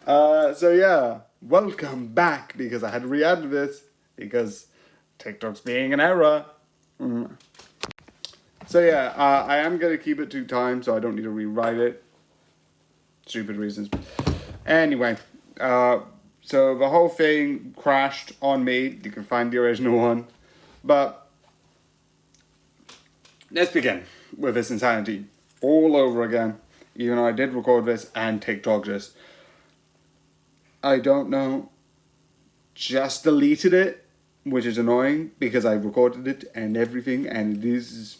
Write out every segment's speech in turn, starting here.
So yeah, welcome back because I had to re-add this because TikTok's being an error. So yeah, I am gonna keep it 2 times so I don't need to rewrite it. Stupid reasons. Anyway, so the whole thing crashed on me. You can find the original one, but let's begin with this insanity all over again. Even though I did record this and TikTok just, I don't know, just deleted it, which is annoying because I recorded it and everything, and it is.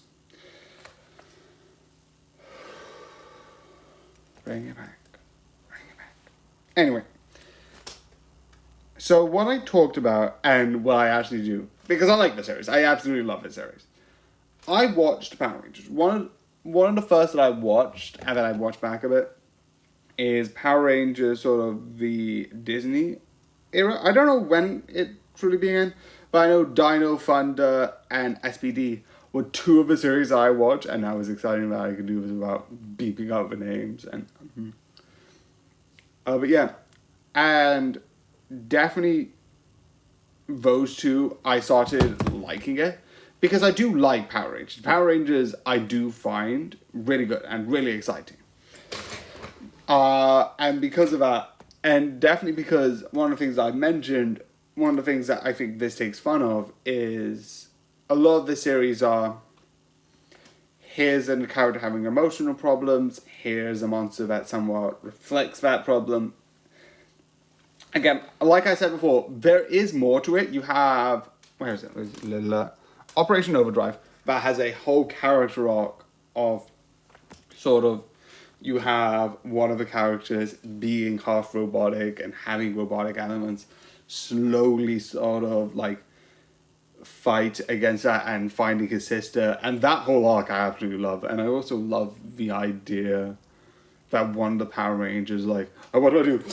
Bring it back. Anyway, so what I talked about and what I actually do, because I like the series, I absolutely love the series. I watched Power Rangers. One of the first that I watched, and then I watched back a bit, is Power Rangers, sort of the Disney era. I don't know when it truly began, but I know Dino Thunder and SPD were two of the series I watched, and I was excited that I could do this without beeping out the names. But yeah, and definitely those two, I started liking it because I do like Power Rangers. Power Rangers I do find really good and really exciting. And because of that, and definitely because one of the things I've mentioned, one of the things that I think this takes fun of is a lot of the series are, here's a character having emotional problems, here's a monster that somewhat reflects that problem. Again, like I said before, there is more to it. You have, where is it? Operation Overdrive, that has a whole character arc of sort of, you have one of the characters being half robotic and having robotic elements slowly sort of like fight against that and finding his sister, and that whole arc I absolutely love. And I also love the idea that one of the Power Rangers like, oh, what do I do?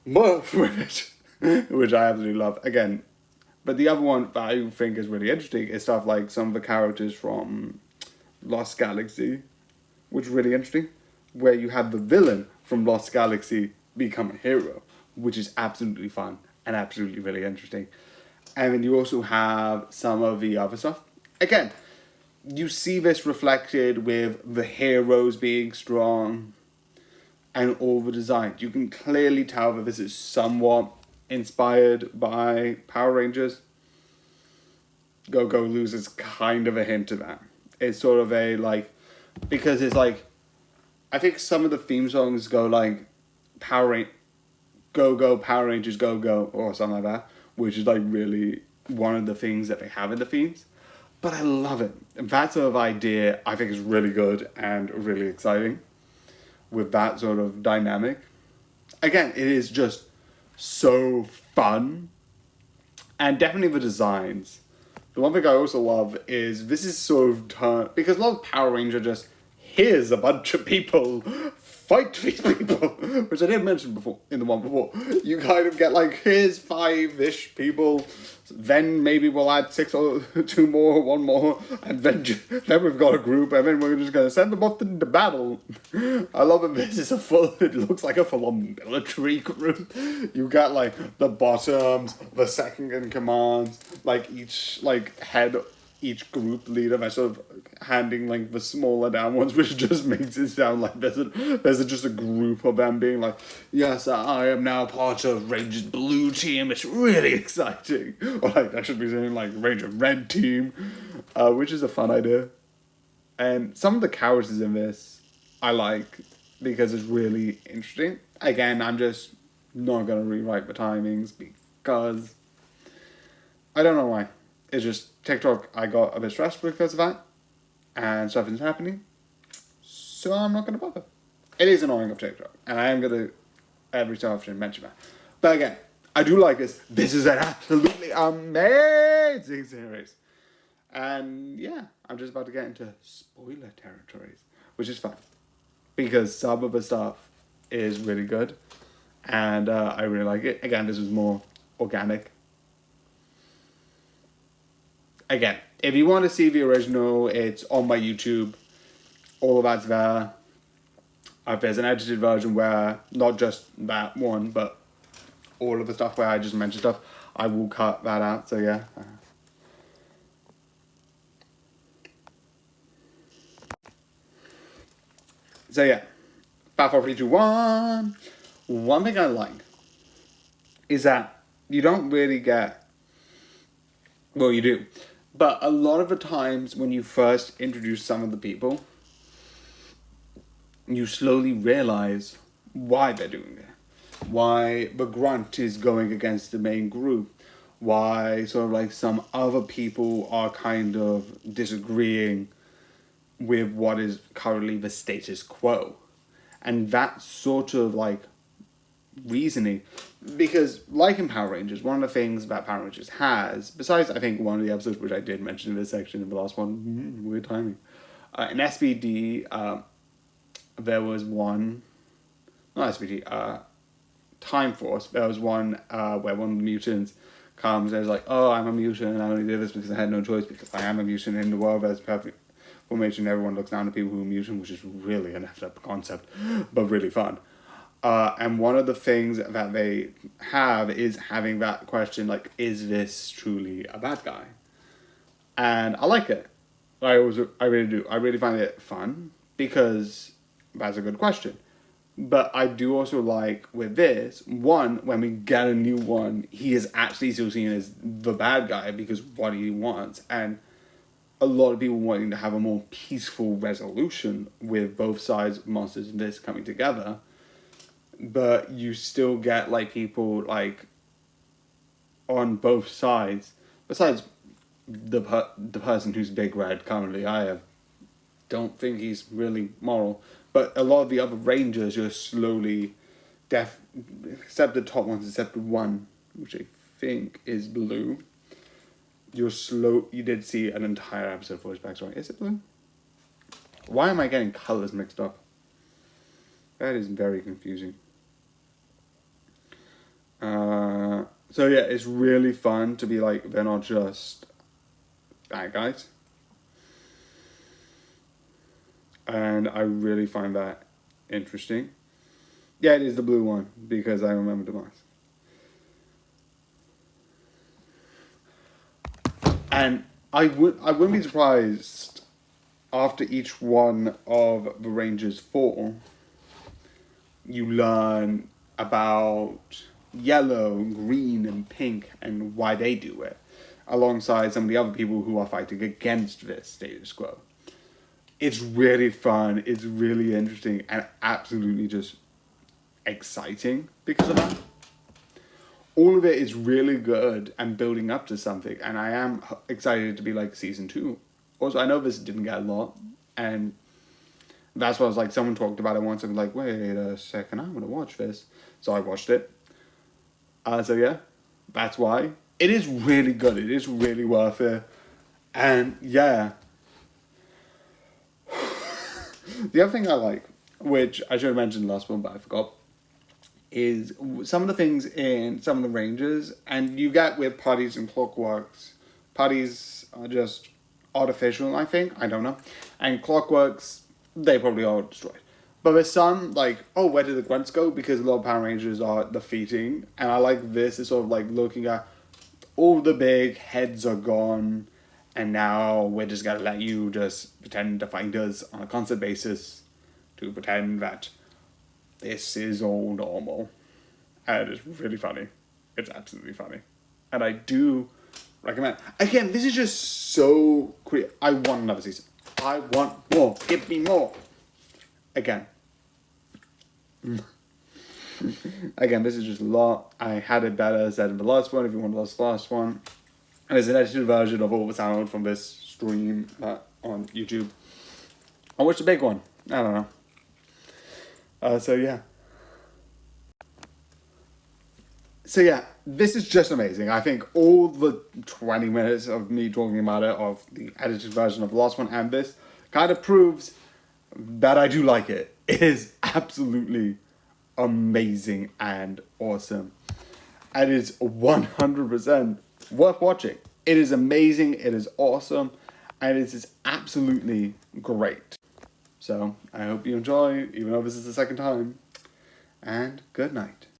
Morph with it, which I absolutely love. Again, but the other one that I think is really interesting is stuff like some of the characters from Lost Galaxy, which is really interesting, where you have the villain from Lost Galaxy become a hero, which is absolutely fun and absolutely really interesting. And then you also have some of the other stuff. Again, you see this reflected with the heroes being strong and all the designs. You can clearly tell that this is somewhat inspired by Power Rangers. Go-Go loses kind of a hint of that. It's sort of a, like, because it's like, I think some of the theme songs go like, Go-Go, Power Rangers, Go-Go, or something like that, which is like really one of the things that they have in the themes. But I love it. That sort of idea I think is really good and really exciting with that sort of dynamic. Again, it is just so fun. And definitely the designs. The one thing I also love is this is sort of because a lot of Power Ranger just, here's a bunch of people, fight these people, which I didn't mention before, in the one before. You kind of get like, here's 5-ish people, then maybe we'll add 6 or 2 more, 1 more, and then we've got a group, and then we're just going to send them off into battle. I love it. This is it looks like a full-on military group. You got like the bottoms, the second in command, like each like head, each group leader by sort of handing like the smaller down ones, which just makes it sound like there's just a group of them being like, yes, I am now part of Rangers Blue Team. It's really exciting. Or like I should be saying like Ranger Red Team, which is a fun idea. And some of the characters in this I like because it's really interesting. Again, I'm just not gonna rewrite the timings because I don't know why. It's just TikTok, I got a bit stressed because of that, and stuff is happening, so I'm not going to bother. It is annoying of TikTok, and I am going to every so often mention that. But again, I do like this. This is an absolutely amazing series. And yeah, I'm just about to get into spoiler territories, which is fun, because some of the stuff is really good, and I really like it. Again, this was more organic. Again, if you want to see the original, it's on my YouTube. All of that's there. If there's an edited version where not just that one, but all of the stuff where I just mentioned stuff, I will cut that out. So yeah. So yeah. 5, 4, 3, 2, 1. One thing I like is that you don't really get, well, you do, but a lot of the times when you first introduce some of the people, you slowly realize why they're doing it. Why the grunt is going against the main group. Why sort of like some other people are kind of disagreeing with what is currently the status quo. And that sort of like reasoning, because like in Power Rangers, one of the things that Power Rangers has, besides I think one of the episodes which I did mention in this section in the last one, weird timing, in SPD, there was one, not SPD, Time Force, there was one where one of the mutants comes and is like, oh, I'm a mutant and I only did this because I had no choice because I am a mutant in the world that's perfect formation. Everyone looks down to people who are mutant, which is really an effed up concept, but really fun. And one of the things that they have is having that question, like, is this truly a bad guy? And I like it. I really do. I really find it fun because that's a good question. But I do also like with this, one, when we get a new one, he is actually still seen as the bad guy because what he wants. And a lot of people wanting to have a more peaceful resolution with both sides of Monsters and this coming together. But you still get like people like on both sides. Besides the person who's Big Red currently, don't think he's really moral. But a lot of the other Rangers just slowly, except the top ones, except one, which I think is Blue. You did see an entire episode for his backstory. Is it Blue? Why am I getting colors mixed up? That is very confusing. So yeah, it's really fun to be like, they're not just bad guys. And I really find that interesting. Yeah, it is the blue one, because I remember the mask. And I wouldn't be surprised after each one of the Rangers fall, you learn about yellow, green, and pink and why they do it, alongside some of the other people who are fighting against this status quo. It's really fun, it's really interesting, and absolutely just exciting because of that. All of it is really good and building up to something, and I am excited to be like season 2. Also, I know this didn't get a lot, and that's why I was like, someone talked about it once, and I'm like, wait a second, I'm gonna watch this. So I watched it. So yeah, that's why. It is really good, it is really worth it. And yeah. The other thing I like, which I should have mentioned last one, but I forgot, is some of the things in some of the Rangers, and you get with Putties and Clockworks. Putties are just artificial, I think. I don't know. And Clockworks, they probably are destroyed. But there's some, like, oh, where did the grunts go? Because a lot of Power Rangers are defeating. And I like this. It's sort of like looking at all the big heads are gone. And now we're just going to let you just pretend to find us on a constant basis to pretend that this is all normal. And it's really funny. It's absolutely funny. And I do recommend. Again, this is just so creative. I want another season. I want more. Give me more. Again. Again, this is just a lot. I had it better said in the last one, if you want to watch the last one. And there's an edited version of all the sound from this stream on YouTube. I watched the big one. I don't know. So yeah. So yeah, this is just amazing. I think all the 20 minutes of me talking about it, of the edited version of the last one and this, kind of proves that I do like it. It is absolutely amazing and awesome. And it's 100% worth watching. It is amazing, it is awesome, and it is absolutely great. So I hope you enjoy, even though this is the second time. And good night.